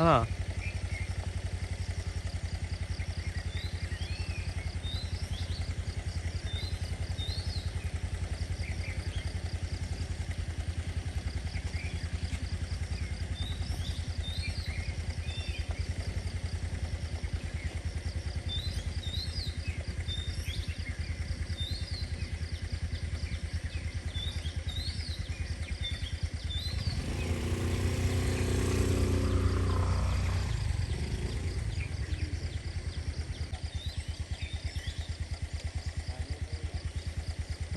ആണോ?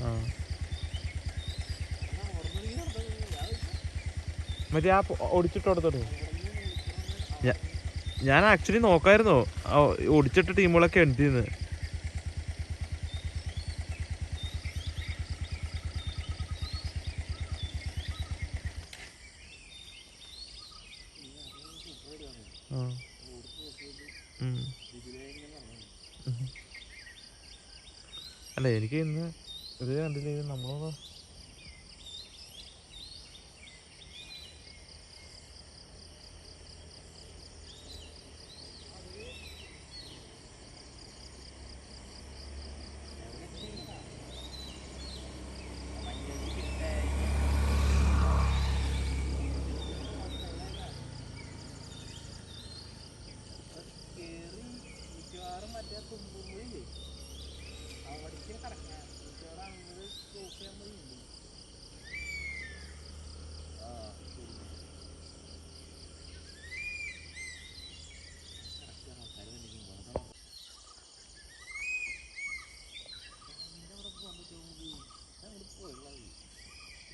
ആ മറ്റേ ആ ഓടിച്ചിട്ടോടത്തോട്ട് ഞാൻ ആക്ച്വലി നോക്കായിരുന്നു ഓടിച്ചിട്ട ടീമുകളൊക്കെ എന്തിന്ന്. അല്ല എനിക്ക് ഇന്ന് ഇത് കണ്ടില്ല, നമ്മളൊന്ന്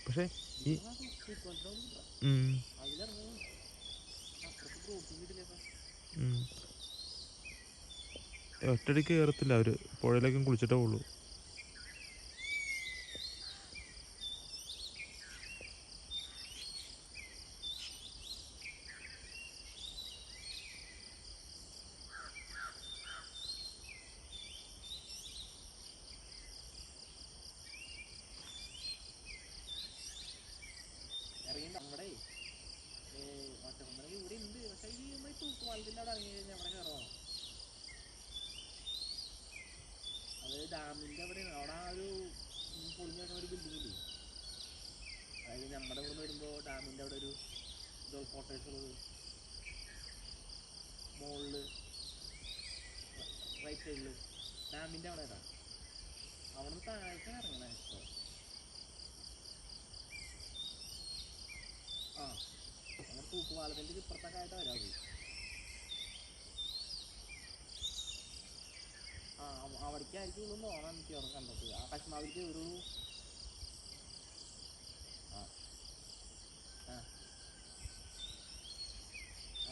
പക്ഷേ ഈ ഒറ്റടിക്ക് കയറത്തില്ല, അവര് പുഴയിലേക്കും കുളിച്ചിട്ടേ ഉള്ളൂ. ഡാമിന്റെ അവിടെ ആ ഒരു പൊളിഞ്ഞ ഒരു ബിൽഡിംഗ് ഇല്ലേ, അതായത് നമ്മുടെ ഇവിടെ വരുമ്പോ ഡാമിന്റെ അവിടെ ഒരു ക്വാർട്ടേഴ്സ് ഉള്ളത് മോളില് റൈറ്റ് സൈഡില് ഡാമിന്റെ അവിടെ ഏതാ, അവിടെ നിന്ന് താഴേക്ക് ഇറങ്ങണേ ഇപ്പൊ. ആ അങ്ങനെ തൂക്കുപാലത്തിന്റെ ഇപ്പുറത്തൊക്കെ വരാത്. ആ അവിടേക്കായിരിക്കും തോന്നാൻ എനിക്ക് അവിടെ കണ്ടത്. ആ കശ്മാവിലേക്ക് ഒരു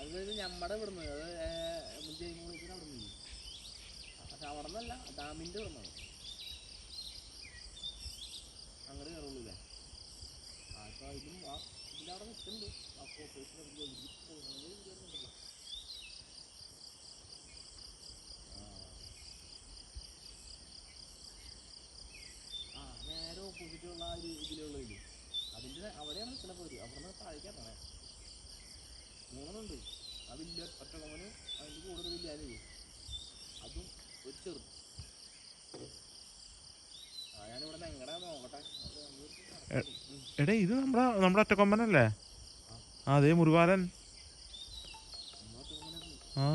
അത് ഞമ്മടെ ഇവിടുന്ന് അത് ജയ്മൂളിക്കുന്ന അവിടെ നിന്ന്, പക്ഷെ അവിടെ നിന്നല്ല ഡാമിന്റെ ഇവിടുന്നത് അങ്ങോട്ട് കയറുള്ളൂ അല്ലേ. ആ ഇപ്പൊ ഇതും ആ ഇതിന്റെ അവിടെ നിൽക്കുന്നുണ്ട്. ആ ഫോട്ടോസിൽ പോകുന്നുണ്ടല്ലോ. ആ നേരെ ഓപ്പോസിറ്റുള്ള ആ ഒരു ഇതിലുള്ളതില്ലേ, അതിന്റെ അവിടെയാണ് നിൽക്കണ പോര്. അവിടെ നിന്ന് താഴേക്ക് ഇറങ്ങണേ. മൂന്നെണ്ണുണ്ട്. ആ വലിയ ഒറ്റക്കൊമ്പനും അതിന്റെ കൂടുതൽ വലിയ അതും ഒരു ചെറുത്. ഞാനിവിടെ നിന്ന് എങ്ങടാ നോക്കട്ടെ. എടേ ഇത് നമ്മുടെ ഒറ്റക്കൊമ്പനല്ലേ? അതേ മുരുകാലൻ. ആ